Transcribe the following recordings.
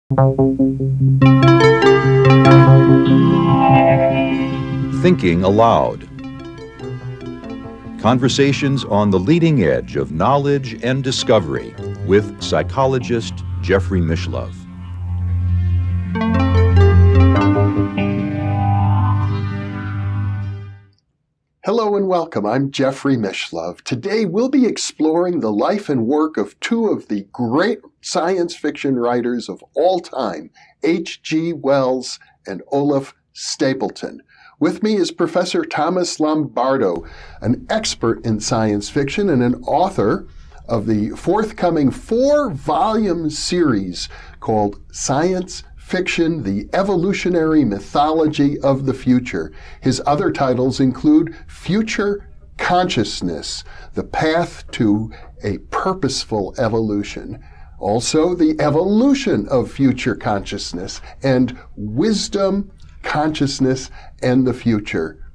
Thinking Aloud. Conversations on the leading edge of knowledge and discovery with psychologist Jeffrey Mishlove. Hello and welcome. I'm Jeffrey Mishlove. Today we'll be exploring the life and work of two of the great science fiction writers of all time, H.G. Wells and Olaf Stapleton. With me is Professor Thomas Lombardo, an expert in science fiction and an author of the forthcoming 4-volume series called Science Fiction, the Evolutionary Mythology of the Future. His other titles include Future Consciousness, The Path to a Purposeful Evolution, also The Evolution of Future Consciousness, and Wisdom, Consciousness, and the Future,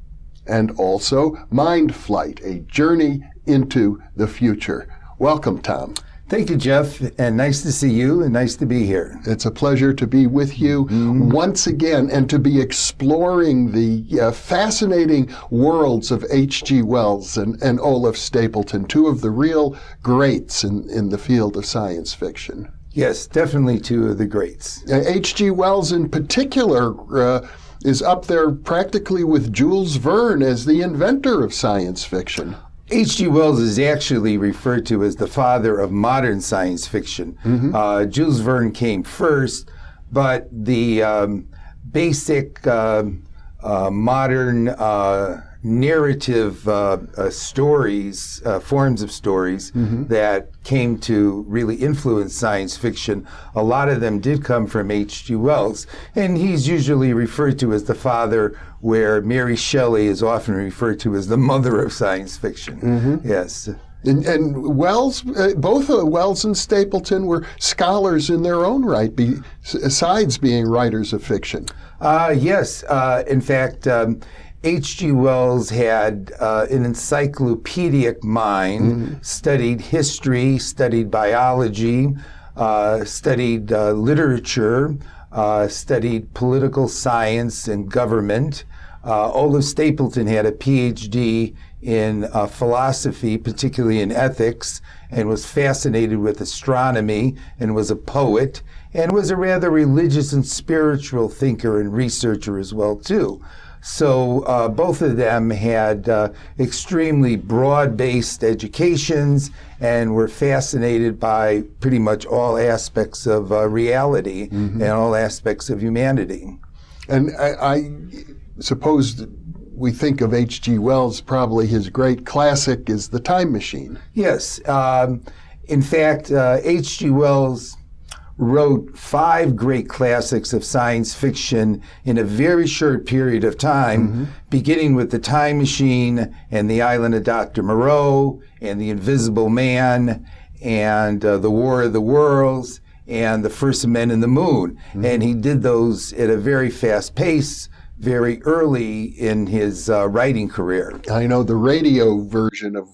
and also Mind Flight, a journey into the future. Welcome, Tom. Thank you, Jeff, and nice to see you, and nice to be here. It's a pleasure to be with you once again and to be exploring the fascinating worlds of H.G. Wells and Olaf Stapleton, two of the real greats in the field of science fiction. Yes, definitely two of the greats. H.G. Wells in particular is up there practically with Jules Verne as the inventor of science fiction. H.G. Wells is actually referred to as the father of modern science fiction. Jules Verne came first, but the basic modern narrative stories, forms of stories that came to really influence science fiction, a lot of them did come from H.G. Wells. And he's usually referred to as the father, where Mary Shelley is often referred to as the mother of science fiction. Yes. And Wells, both Wells and Stapleton were scholars in their own right, besides being writers of fiction. Yes. In fact, H.G. Wells had an encyclopedic mind, studied history, studied biology, studied literature, studied political science and government. Olaf Stapleton had a PhD in philosophy, particularly in ethics, and was fascinated with astronomy, and was a poet, and was a rather religious and spiritual thinker and researcher as well, too. So both of them had extremely broad-based educations and were fascinated by pretty much all aspects of reality and all aspects of humanity. And I suppose we think of H.G. Wells, probably his great classic is The Time Machine. Yes. In fact, H.G. Wells wrote 5 great classics of science fiction in a very short period of time, beginning with The Time Machine and The Island of Dr. Moreau and The Invisible Man and The War of the Worlds and The First Men in the Moon. And he did those at a very fast pace, very early in his writing career. I know the radio version of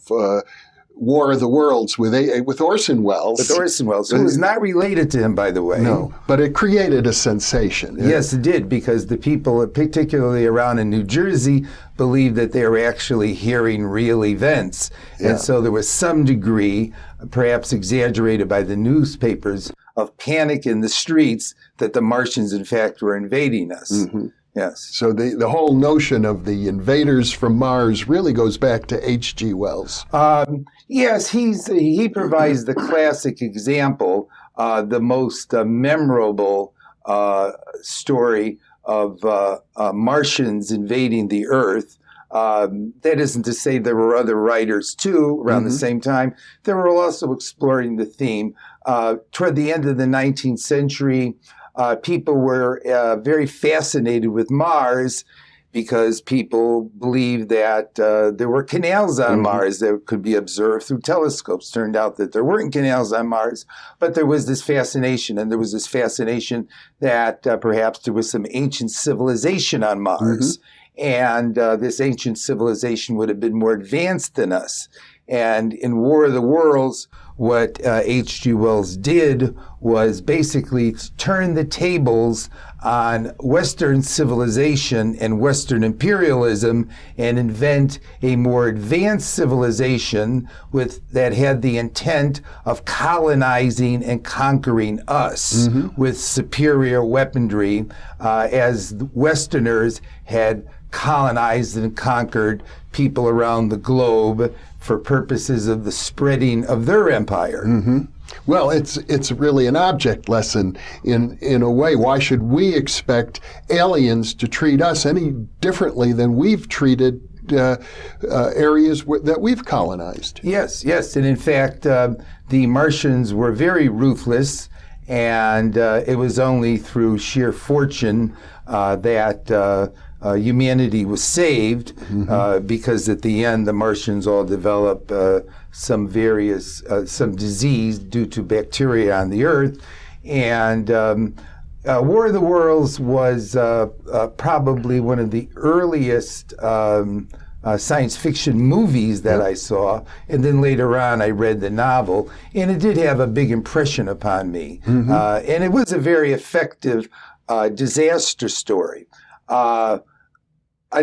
War of the Worlds with Orson Welles. With Orson Welles, who was not related to him, by the way. No, but it created a sensation. Yes, it did, because the people, particularly around in New Jersey, believed that they were actually hearing real events. Yeah. And so there was some degree, perhaps exaggerated by the newspapers, of panic in the streets that the Martians, in fact, were invading us. Yes. So the whole notion of the invaders from Mars really goes back to H.G. Wells. Yes, he provides the classic example, the most memorable story of Martians invading the Earth. That isn't to say there were other writers, too, around the same time. They were also exploring the theme. Toward the end of the 19th century, people were very fascinated with Mars because people believed that there were canals on Mars that could be observed through telescopes. Turned out that there weren't canals on Mars, but there was this fascination, and there was this fascination that perhaps there was some ancient civilization on Mars, and this ancient civilization would have been more advanced than us. And in War of the Worlds, what H.G. Wells did was basically turn the tables on Western civilization and Western imperialism and invent a more advanced civilization that had the intent of colonizing and conquering us with superior weaponry, as Westerners had colonized and conquered people around the globe for purposes of the spreading of their empire. Well, it's really an object lesson in a way. Why should we expect aliens to treat us any differently than we've treated areas that we've colonized? Yes. And in fact, the Martians were very ruthless, and it was only through sheer fortune that humanity was saved, because at the end the Martians all developed some disease due to bacteria on the Earth. And War of the Worlds was probably one of the earliest science fiction movies that I saw, and then later on I read the novel, and it did have a big impression upon me. And it was a very effective disaster story. A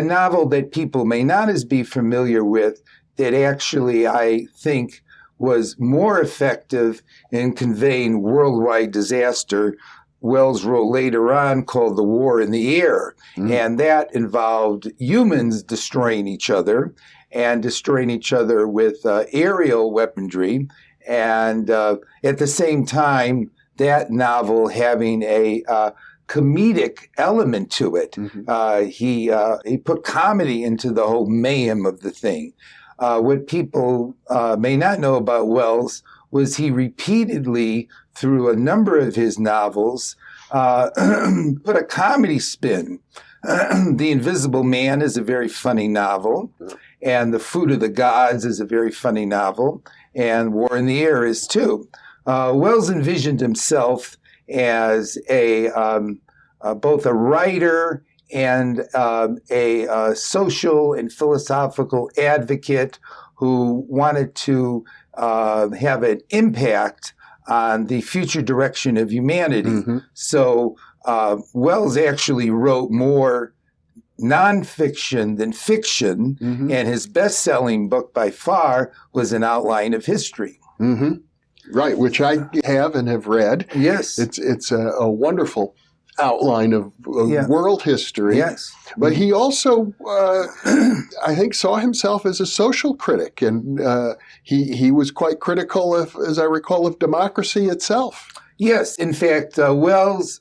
novel that people may not as be familiar with, that actually I think was more effective in conveying worldwide disaster, Wells wrote later on, called The War in the Air. And that involved humans destroying each other, and destroying each other with aerial weaponry. And at the same time, that novel having a comedic element to it. He put comedy into the whole mayhem of the thing. What people may not know about Wells was he repeatedly, through a number of his novels, put a comedy spin. The Invisible Man is a very funny novel, and The Food of the Gods is a very funny novel, and War in the Air is too. Wells envisioned himself as both a writer and a social and philosophical advocate who wanted to have an impact on the future direction of humanity. So Wells actually wrote more nonfiction than fiction, and his best-selling book by far was An Outline of History. Right, which I have and have read. Yes. It's a wonderful outline of world history. Yes. But he also, I think, saw himself as a social critic, and he was quite critical of, as I recall, of democracy itself. Yes. In fact, Wells,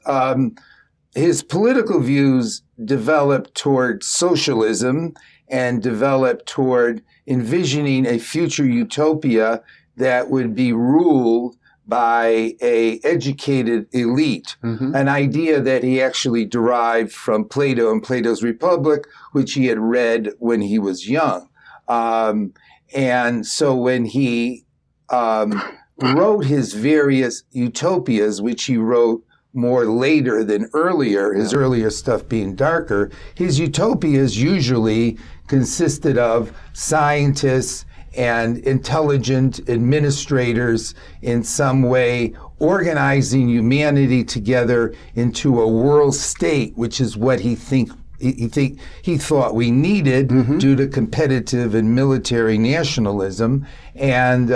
his political views developed toward socialism and developed toward envisioning a future utopia that would be ruled by a educated elite, an idea that he actually derived from Plato and Plato's Republic, which he had read when he was young. And so when he wrote his various utopias, which he wrote more later than earlier, his earlier stuff being darker, his utopias usually consisted of scientists and intelligent administrators in some way organizing humanity together into a world state, which is what he thought we needed due to competitive and military nationalism. And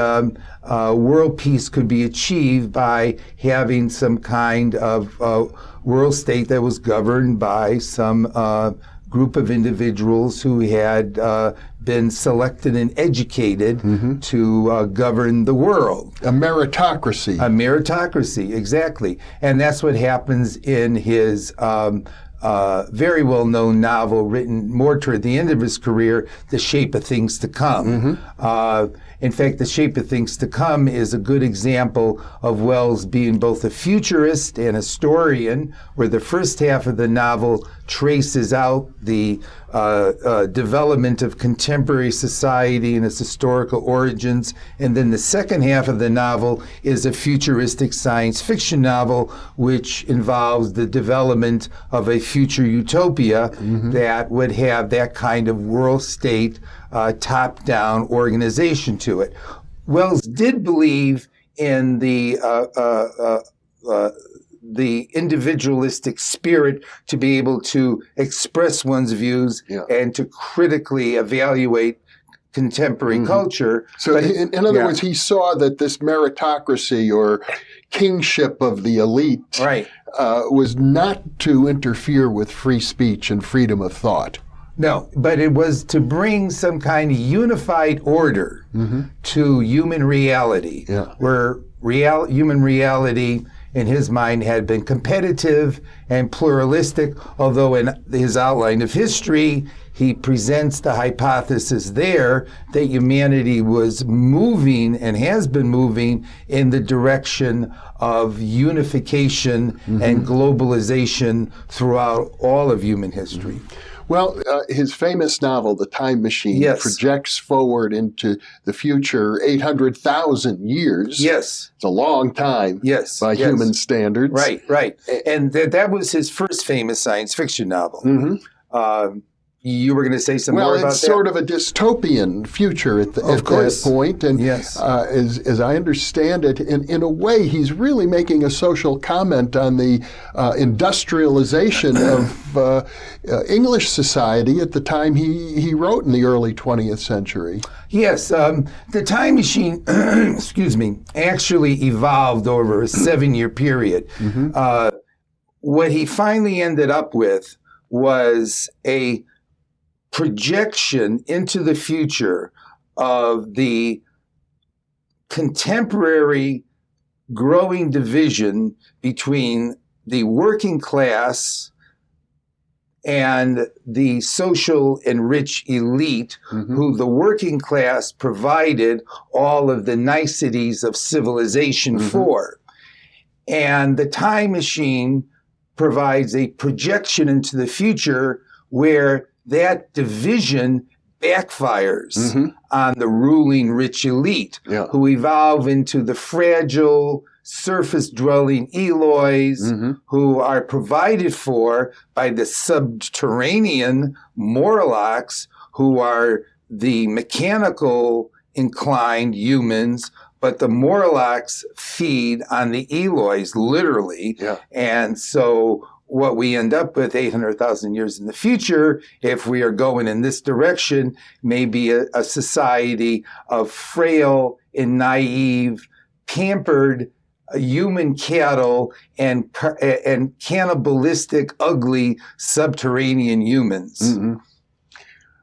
world peace could be achieved by having some kind of world state that was governed by some group of individuals who had been selected and educated to govern the world. A meritocracy. A meritocracy, exactly. And that's what happens in his very well-known novel written more toward the end of his career, The Shape of Things to Come. In fact, The Shape of Things to Come is a good example of Wells being both a futurist and historian, where the first half of the novel traces out the development of contemporary society and its historical origins. And then the second half of the novel is a futuristic science fiction novel, which involves the development of a future utopia that would have that kind of world state, top-down organization to it. Wells did believe in the individualistic spirit to be able to express one's views and to critically evaluate contemporary culture. So in other words, he saw that this meritocracy or kingship of the elite was not to interfere with free speech and freedom of thought. No, but it was to bring some kind of unified order to human reality, where human reality in his mind had been competitive and pluralistic, although in his outline of history, he presents the hypothesis there that humanity was moving and has been moving in the direction of unification and globalization throughout all of human history. Well, his famous novel, The Time Machine, projects forward into the future 800,000 years. Yes. It's a long time by human standards. Right. And that was his first famous science fiction novel. You were going to say some more about that? Well, it's sort of a dystopian future at that point. And as I understand it, in a way, he's really making a social comment on the industrialization of English society at the time he wrote in the early 20th century. Yes. The Time Machine, actually evolved over a 7-year period. What he finally ended up with was a projection into the future of the contemporary growing division between the working class and the social and rich elite, who the working class provided all of the niceties of civilization for. And the Time Machine provides a projection into the future where that division backfires on the ruling rich elite, who evolve into the fragile, surface-dwelling Eloys, who are provided for by the subterranean Morlocks, who are the mechanical inclined humans, but the Morlocks feed on the Eloys, literally. And so what we end up with 800,000 years in the future, if we are going in this direction, may be a society of frail and naive, pampered human cattle and cannibalistic, ugly subterranean humans.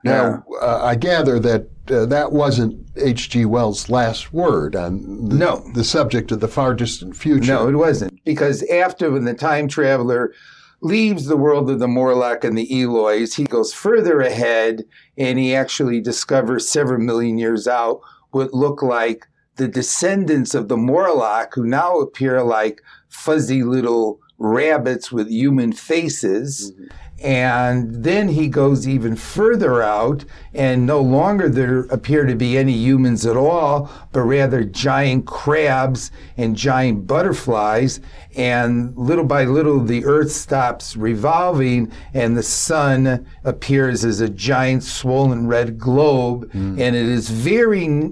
Now, I gather that that wasn't H.G. Wells' last word on the subject of the far distant future. No, it wasn't. Because after, when the time traveler leaves the world of the Morlock and the Eloys, he goes further ahead and he actually discovers several million years out what look like the descendants of the Morlock, who now appear like fuzzy little rabbits with human faces. And then he goes even further out, and no longer there appear to be any humans at all, but rather giant crabs and giant butterflies. And little by little, the Earth stops revolving, and the sun appears as a giant swollen red globe. And it is very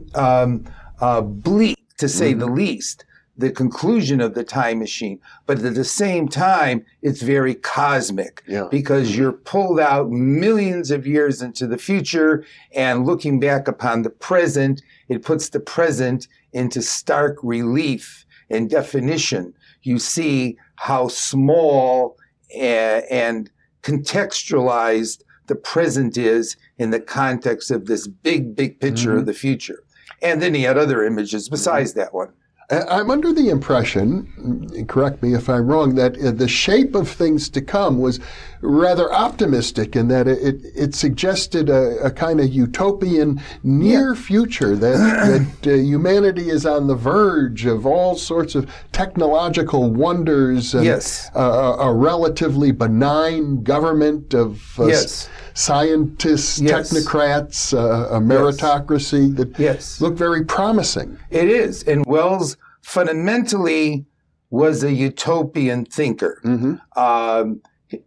bleak, to say the least, the conclusion of the Time Machine. But at the same time, it's very cosmic, because you're pulled out millions of years into the future, and looking back upon the present, it puts the present into stark relief and definition. You see how small and contextualized the present is in the context of this big, big picture of the future. And then he had other images besides that one. I'm under the impression, correct me if I'm wrong, that the shape of things to come was rather optimistic in that it suggested a kind of utopian near future that humanity is on the verge of all sorts of technological wonders and a relatively benign government of scientists, technocrats, a meritocracy that look very promising. It is. And Wells fundamentally was a utopian thinker.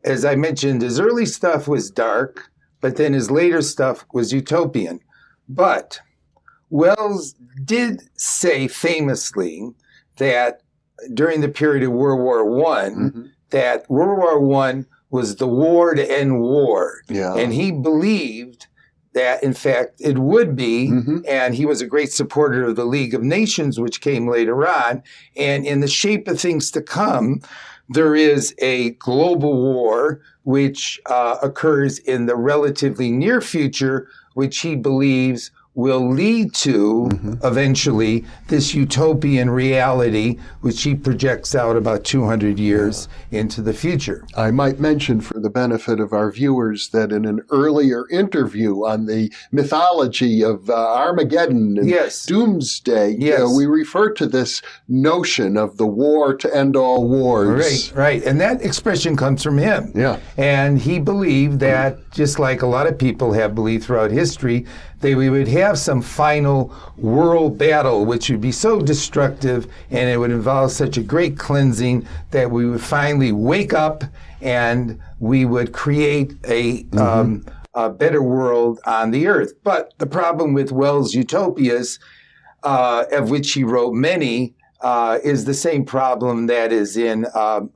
As I mentioned, his early stuff was dark, but then his later stuff was utopian. But Wells did say famously that during the period of World War I, that World War I was the war to end war. And he believed that, in fact, it would be, and he was a great supporter of the League of Nations, which came later on. And in the shape of things to come, there is a global war which occurs in the relatively near future, which he believes will lead to eventually this utopian reality, which he projects out about 200 years into the future. I might mention for the benefit of our viewers that in an earlier interview on the mythology of Armageddon and Doomsday, we refer to this notion of the war to end all wars. Right. And that expression comes from him. And he believed that, just like a lot of people have believed throughout history, that we would have some final world battle which would be so destructive and it would involve such a great cleansing that we would finally wake up and we would create a better world on the earth. But the problem with Wells' utopias, of which he wrote many, is the same problem that is in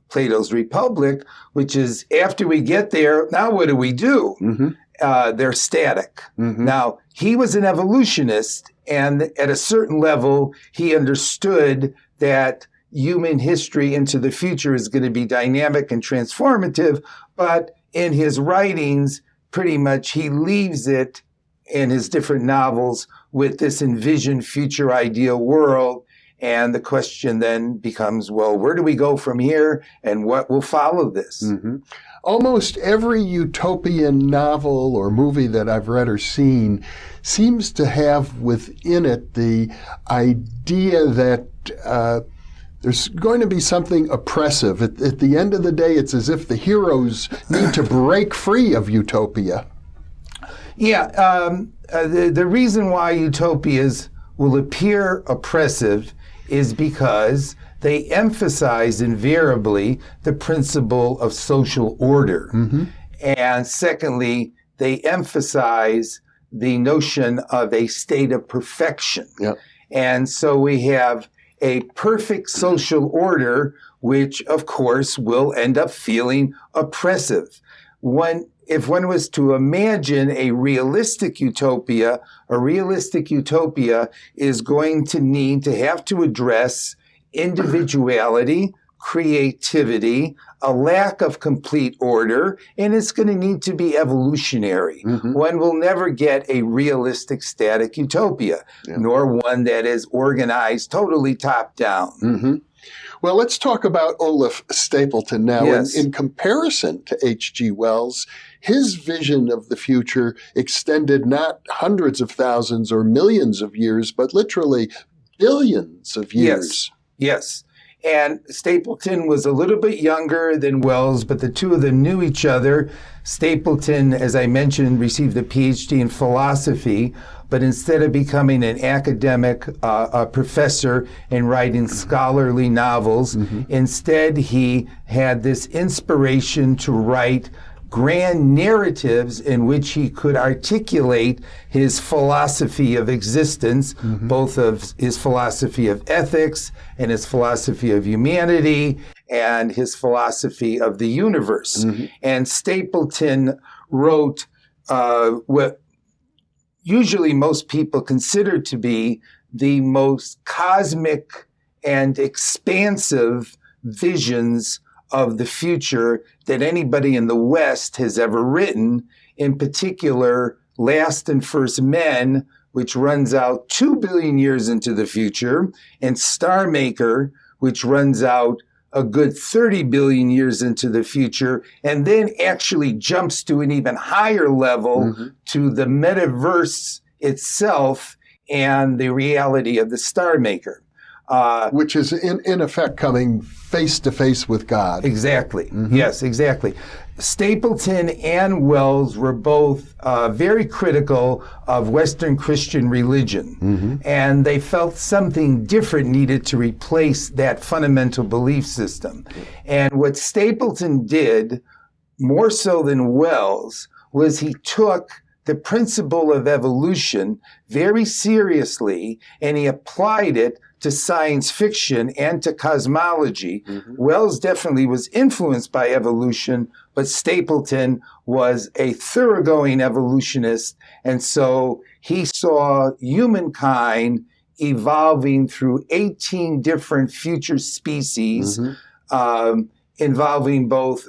Plato's Republic, which is after we get there, now what do we do? They're static. Now, he was an evolutionist, and at a certain level, he understood that human history into the future is going to be dynamic and transformative, but in his writings, pretty much he leaves it in his different novels with this envisioned future ideal world. And the question then becomes, well, where do we go from here and what will follow this? Almost every utopian novel or movie that I've read or seen seems to have within it the idea that there's going to be something oppressive. At the end of the day, it's as if the heroes need to break free of utopia. The reason why utopias will appear oppressive is because they emphasize invariably the principle of social order. And secondly, they emphasize the notion of a state of perfection. And so we have a perfect social order, which of course will end up feeling oppressive. If one was to imagine a realistic utopia is going to need to have to address individuality, creativity, a lack of complete order, and it's going to need to be evolutionary. One will never get a realistic static utopia, nor one that is organized totally top down. Well, let's talk about Olaf Stapleton now. In comparison to H.G. Wells, his vision of the future extended not hundreds of thousands or millions of years, but literally billions of years. Yes. And Stapleton was a little bit younger than Wells, but the two of them knew each other. Stapleton, as I mentioned, received a PhD in philosophy, but instead of becoming an academic professor and writing scholarly novels, instead he had this inspiration to write grand narratives in which he could articulate his philosophy of existence, both of his philosophy of ethics and his philosophy of humanity and his philosophy of the universe. And Stapleton wrote what usually most people consider to be the most cosmic and expansive visions of the future that anybody in the West has ever written, in particular, Last and First Men, which runs out 2 billion years into the future, and Star Maker, which runs out a good 30 billion years into the future, and then actually jumps to an even higher level to the metaverse itself and the reality of the Star Maker. Which is in effect coming face to face with God. Exactly. Yes, exactly. Stapleton and Wells were both very critical of Western Christian religion, and they felt something different needed to replace that fundamental belief system. And what Stapleton did, more so than Wells, was he took the principle of evolution very seriously, and he applied it to science fiction and to cosmology. Wells definitely was influenced by evolution, but Stapleton was a thoroughgoing evolutionist, and so he saw humankind evolving through 18 different future species, involving both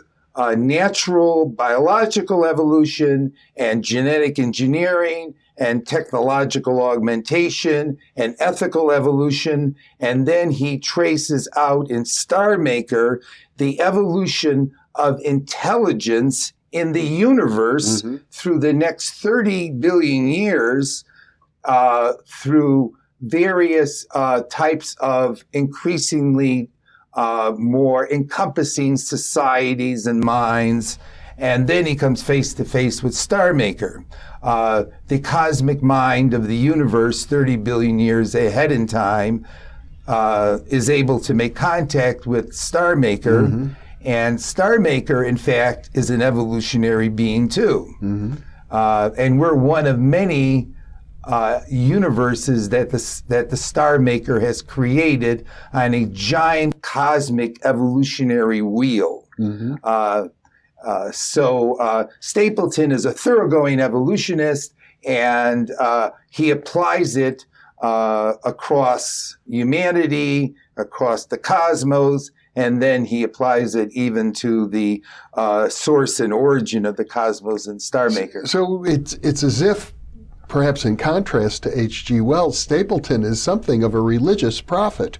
natural biological evolution and genetic engineering and technological augmentation and ethical evolution. And then he traces out in Star Maker the evolution of intelligence in the universe through the next 30 billion years, through various types of increasingly more encompassing societies and minds. And then he comes face to face with Star Maker, the cosmic mind of the universe 30 billion years ahead in time, is able to make contact with Star Maker. And Star Maker, in fact, is an evolutionary being too. And we're one of many universes that the Star Maker has created on a giant cosmic evolutionary wheel. So Stapleton is a thoroughgoing evolutionist, and he applies it across humanity, across the cosmos, and then he applies it even to the source and origin of the cosmos and Star Maker. So it's as if, perhaps in contrast to H.G. Wells, Stapleton is something of a religious prophet.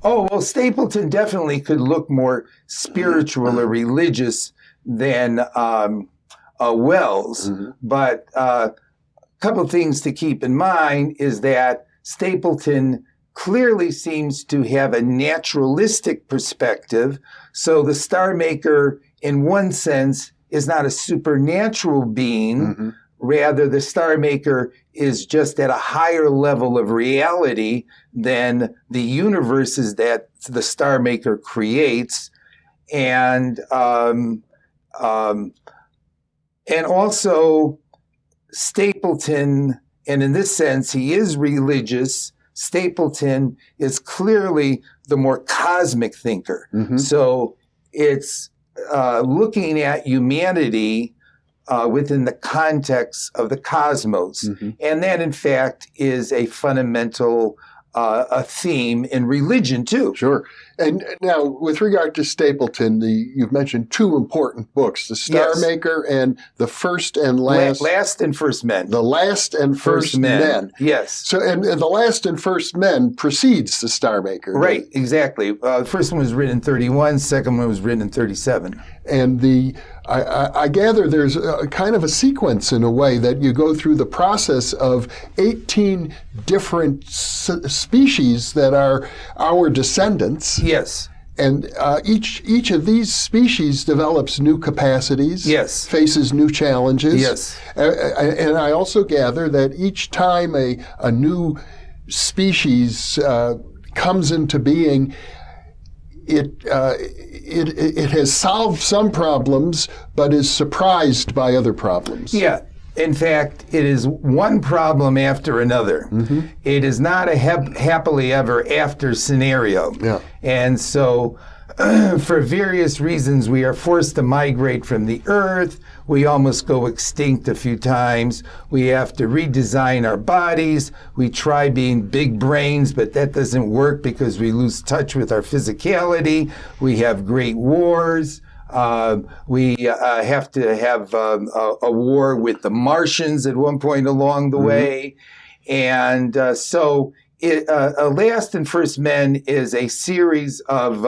Oh, well, Stapleton definitely could look more spiritual or religious than Wells. But a couple of things to keep in mind is that Stapleton clearly seems to have a naturalistic perspective. So the Star Maker, in one sense, is not a supernatural being. Rather, the Star Maker is just at a higher level of reality than the universes that the Star Maker creates. And also Stapleton, and in this sense, he is religious. Stapleton is clearly the more cosmic thinker. So it's looking at humanity within the context of the cosmos. And that, in fact, is a fundamental a theme in religion, too. Sure. And now, with regard to Stapleton, you've mentioned two important books, The Star Maker and The First and Last... Last and First Men. The Last and First Men. Yes. So, and The Last and First Men precedes The Star Maker. Right, exactly. The first one was written in 31, second one was written in 37. And I gather there's a kind of a sequence in a way that you go through the process of 18 different species that are our descendants. Yes. And each of these species develops new capacities, faces new challenges. Yes. And I also gather that each time a new species comes into being, it has solved some problems, but is surprised by other problems. Yeah. In fact, it is one problem after another. It is not a happily ever after scenario. And so for various reasons, we are forced to migrate from the Earth. We almost go extinct a few times. We have to redesign our bodies. We try being big brains, but that doesn't work because we lose touch with our physicality. We have great wars. We have to have a war with the Martians at one point along the way. And so Last and First Men is a series of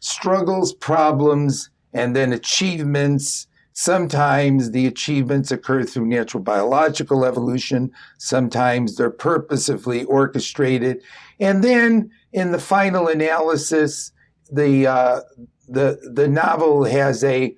struggles, problems, and then achievements. Sometimes the achievements occur through natural biological evolution. Sometimes they're purposefully orchestrated. And then in the final analysis, the novel has a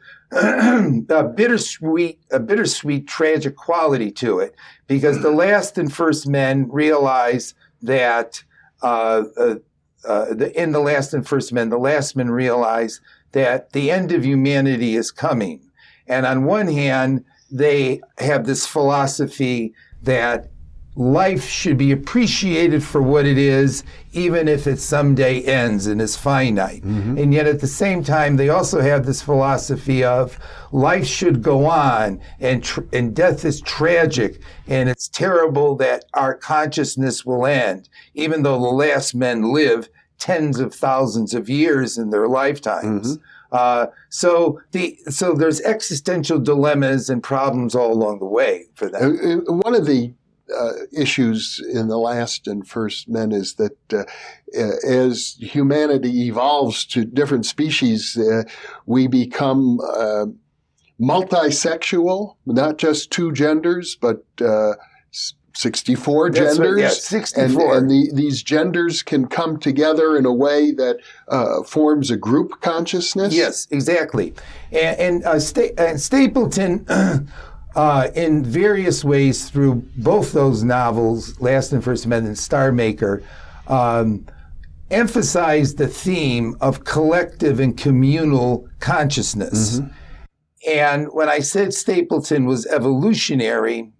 bittersweet tragic quality to it, because the last and first men realize that in the last and first men, the last men realize that the end of humanity is coming. And on one hand, they have this philosophy that life should be appreciated for what it is, even if it someday ends and is finite. Mm-hmm. And yet at the same time, they also have this philosophy of life should go on, and death is tragic, and it's terrible that our consciousness will end, even though the last men live tens of thousands of years in their lifetimes. Mm-hmm. So there's existential dilemmas and problems all along the way for them. One of the issues in the last and first men is that as humanity evolves to different species, we become multisexual, not just two genders, but 64 That's genders. Right, yeah, 64. And these genders can come together in a way that forms a group consciousness. Yes, exactly. And Stapleton, in various ways through both those novels, Last and First Men and Star Maker, emphasized the theme of collective and communal consciousness. Mm-hmm. And when I said Stapleton was evolutionary,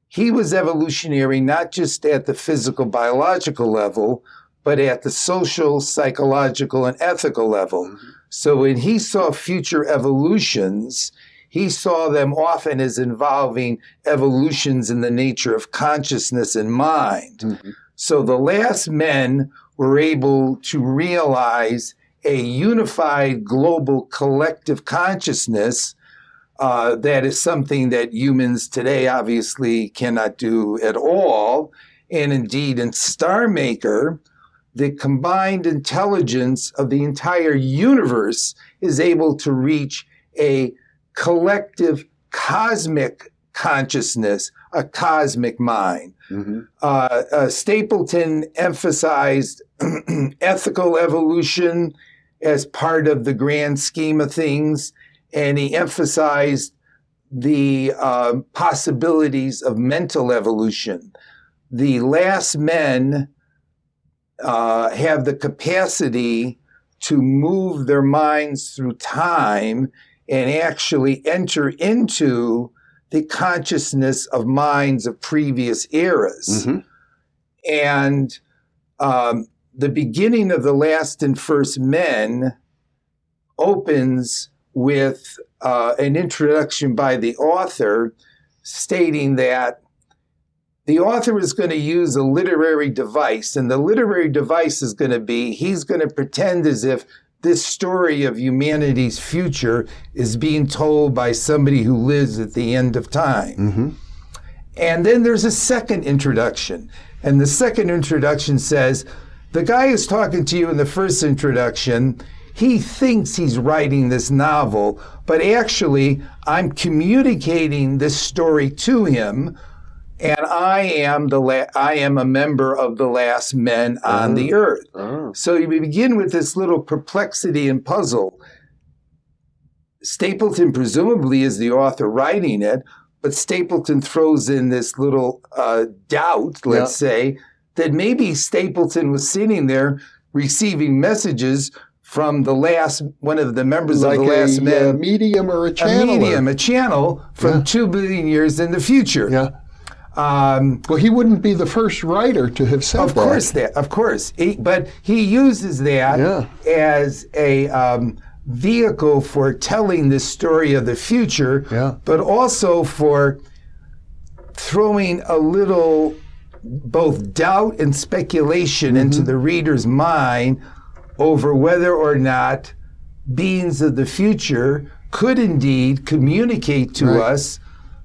he was evolutionary not just at the physical, biological level, but at the social, psychological, and ethical level. Mm-hmm. So when he saw future evolutions, he saw them often as involving evolutions in the nature of consciousness and mind. Mm-hmm. So the last men were able to realize a unified global collective consciousness that is something that humans today obviously cannot do at all. And indeed, in Star Maker, the combined intelligence of the entire universe is able to reach a collective cosmic consciousness, a cosmic mind. Mm-hmm. Stapleton emphasized ethical evolution as part of the grand scheme of things, and he emphasized the possibilities of mental evolution. The last men have the capacity to move their minds through time and actually enter into the consciousness of minds of previous eras. Mm-hmm. And the beginning of the Last and First Men opens with an introduction by the author stating that the author is going to use a literary device, and the literary device is going to be, he's going to pretend as if this story of humanity's future is being told by somebody who lives at the end of time. Mm-hmm. And then there's a second introduction, and the second introduction says, the guy who's talking to you in the first introduction, he thinks he's writing this novel, but actually I'm communicating this story to him, and I am a member of the last men on the earth. Oh. So you begin with this little perplexity and puzzle. Stapleton presumably is the author writing it, but Stapleton throws in this little doubt, let's say, that maybe Stapleton was sitting there receiving messages from one of the members of the last men. A medium or a channel. A channel from 2 billion years in the future. Yeah. Well, he wouldn't be the first writer to have said that. Of course. But he uses that as a vehicle for telling the story of the future, but also for throwing a little both doubt and speculation into the reader's mind over whether or not beings of the future could indeed communicate to us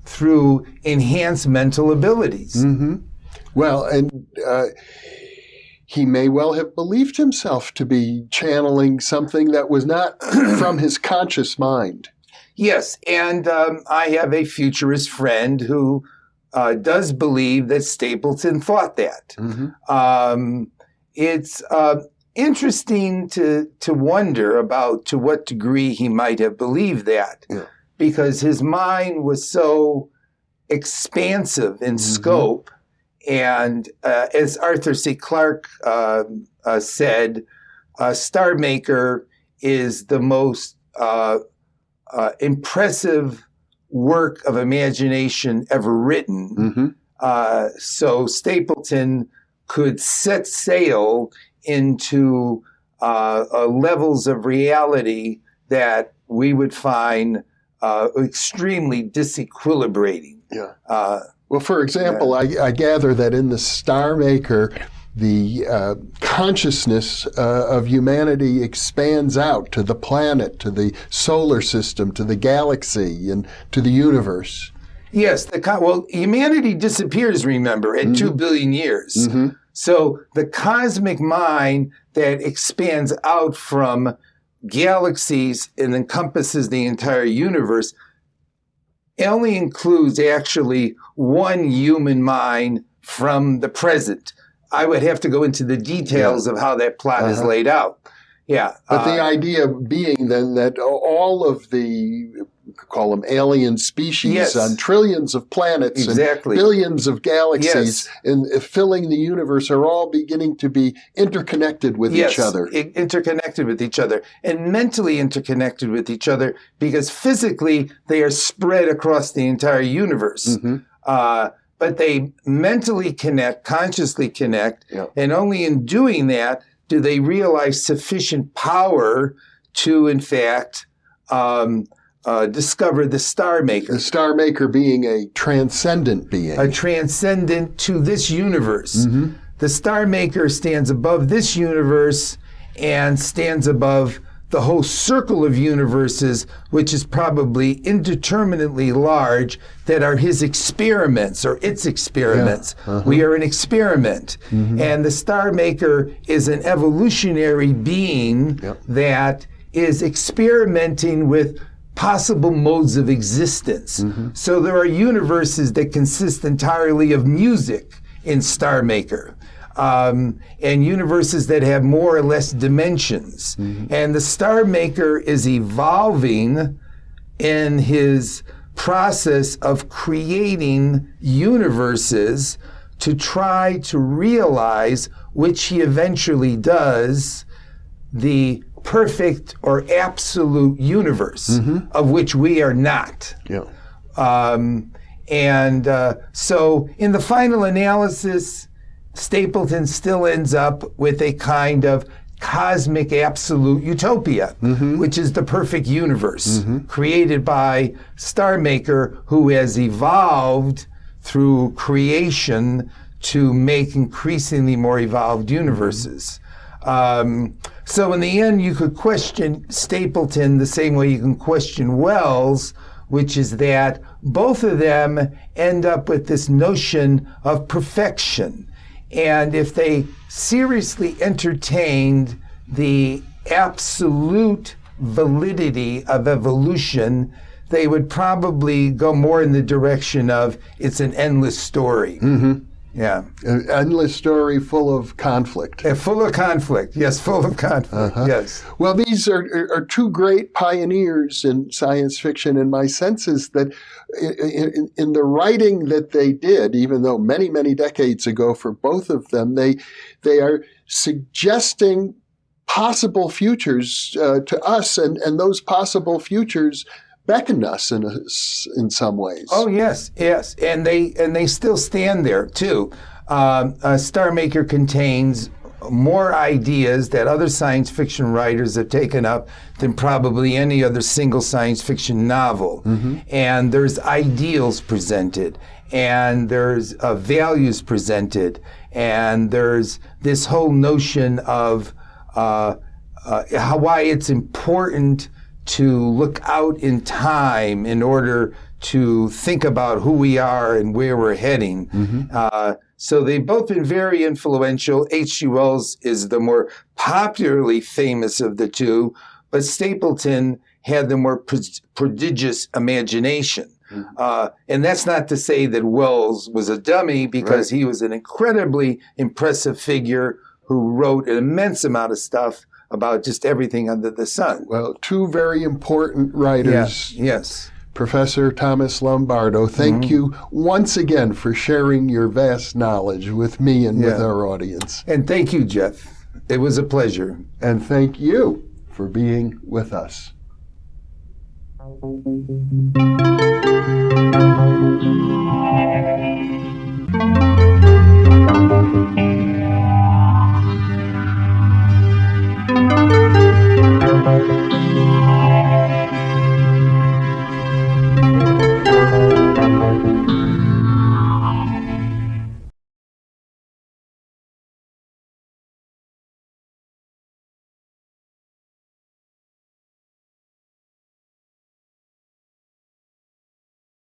through enhanced mental abilities. Mm-hmm. Well, and he may well have believed himself to be channeling something that was not from his conscious mind. Yes, and I have a futurist friend who does believe that Stapleton thought that. It's interesting to wonder about to what degree he might have believed that, because his mind was so expansive in scope. And as Arthur C. Clarke said, Star Maker is the most impressive work of imagination ever written. So Stapleton could set sail into levels of reality that we would find extremely disequilibrating. Well, for example, I gather that in the Star Maker, the consciousness of humanity expands out to the planet, to the solar system, to the galaxy, and to the universe. Yes, well, humanity disappears, remember, at 2 billion years. So the cosmic mind that expands out from galaxies and encompasses the entire universe only includes actually one human mind from the present. I would have to go into the details of how that plot is laid out. But the idea being then that all of the, call them alien species on trillions of planets and billions of galaxies and filling the universe are all beginning to be interconnected with each other. Interconnected with each other and mentally interconnected with each other because physically they are spread across the entire universe. But they mentally connect, consciously connect, and only in doing that do they realize sufficient power to, in fact, discover the Star Maker. The Star Maker being a transcendent being. A transcendent to this universe. The Star Maker stands above this universe and stands above the whole circle of universes, which is probably indeterminately large, that are his experiments or its experiments. We are an experiment. And the Star Maker is an evolutionary being that is experimenting with possible modes of existence. So there are universes that consist entirely of music in Star Maker. And universes that have more or less dimensions. And the Star Maker is evolving in his process of creating universes to try to realize, which he eventually does, the perfect or absolute universe of which we are not. So in the final analysis, Stapleton still ends up with a kind of cosmic absolute utopia, which is the perfect universe created by Star Maker, who has evolved through creation to make increasingly more evolved universes. So in the end, you could question Stapleton the same way you can question Wells, which is that both of them end up with this notion of perfection. And if they seriously entertained the absolute validity of evolution, they would probably go more in the direction of it's an endless story. An endless story full of conflict. Full of conflict, yes, full of conflict, yes. Well, these are two great pioneers in science fiction, and my sense is that in the writing that they did, even though many, many decades ago for both of them, they are suggesting possible futures to us, and those possible futures beckon us in some ways. Oh yes, and they still stand there too. Star Maker contains more ideas that other science fiction writers have taken up than probably any other single science fiction novel. And there's ideals presented, and there's values presented, and there's this whole notion of why it's important to look out in time in order to think about who we are and where we're heading. So they've both been very influential. H.G. Wells is the more popularly famous of the two, but Stapleton had the more prodigious imagination. And that's not to say that Wells was a dummy, because he was an incredibly impressive figure who wrote an immense amount of stuff about just everything under the sun. Well, two very important writers. Yes. Professor Thomas Lombardo, thank you once again for sharing your vast knowledge with me and with our audience. And thank you, Jeff. It was a pleasure. And thank you for being with us.